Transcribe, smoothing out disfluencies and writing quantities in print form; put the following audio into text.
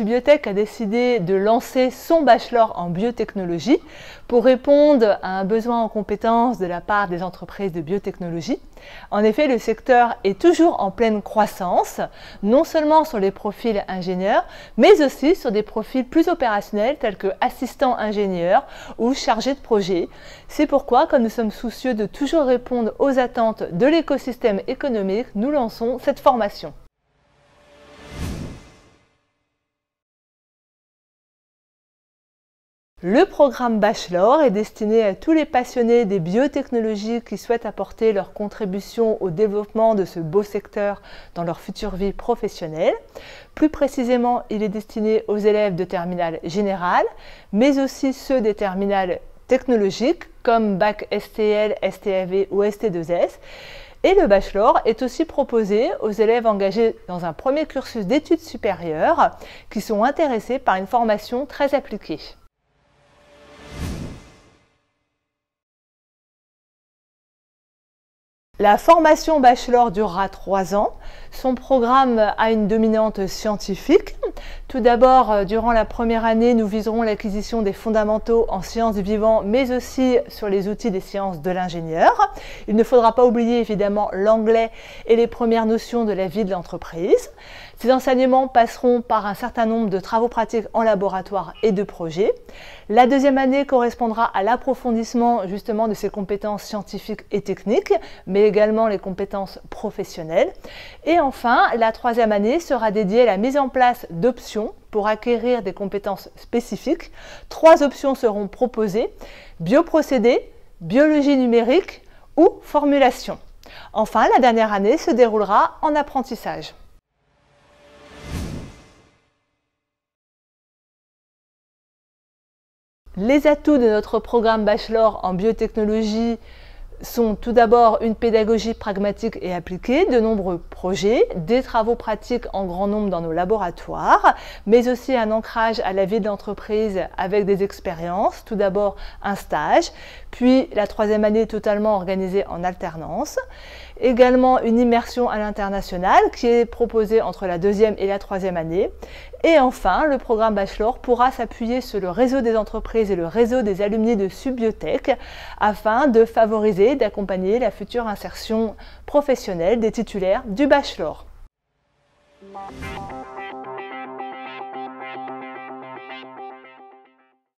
Subiotech a décidé de lancer son bachelor en biotechnologie pour répondre à un besoin en compétences de la part des entreprises de biotechnologie. En effet, le secteur est toujours en pleine croissance, non seulement sur les profils ingénieurs, mais aussi sur des profils plus opérationnels tels que assistants ingénieurs ou chargés de projet. C'est pourquoi, comme nous sommes soucieux de toujours répondre aux attentes de l'écosystème économique, nous lançons cette formation. Le programme Bachelor est destiné à tous les passionnés des biotechnologies qui souhaitent apporter leur contribution au développement de ce beau secteur dans leur future vie professionnelle. Plus précisément, il est destiné aux élèves de terminale générale, mais aussi ceux des terminales technologiques comme Bac STL, STAV ou ST2S. Et le bachelor est aussi proposé aux élèves engagés dans un premier cursus d'études supérieures qui sont intéressés par une formation très appliquée. La formation bachelor durera 3 ans. Son programme a une dominante scientifique. Tout d'abord, durant la première année, nous viserons l'acquisition des fondamentaux en sciences du vivant, mais aussi sur les outils des sciences de l'ingénieur. Il ne faudra pas oublier évidemment l'anglais et les premières notions de la vie de l'entreprise. Ces enseignements passeront par un certain nombre de travaux pratiques en laboratoire et de projets. La deuxième année correspondra à l'approfondissement justement de ces compétences scientifiques et techniques, mais également les compétences professionnelles. Et enfin, la troisième année sera dédiée à la mise en place d'options pour acquérir des compétences spécifiques. 3 options seront proposées: bioprocédés, biologie numérique ou formulation. Enfin, la dernière année se déroulera en apprentissage. Les atouts de notre programme Bachelor en biotechnologie sont tout d'abord une pédagogie pragmatique et appliquée, de nombreux projets, des travaux pratiques en grand nombre dans nos laboratoires, mais aussi un ancrage à la vie de l'entreprise avec des expériences, tout d'abord un stage, puis la troisième année totalement organisée en alternance. Également une immersion à l'international qui est proposée entre la deuxième et la troisième année. Et enfin, le programme Bachelor pourra s'appuyer sur le réseau des entreprises et le réseau des alumni de Subiotech afin de favoriser et d'accompagner la future insertion professionnelle des titulaires du Bachelor.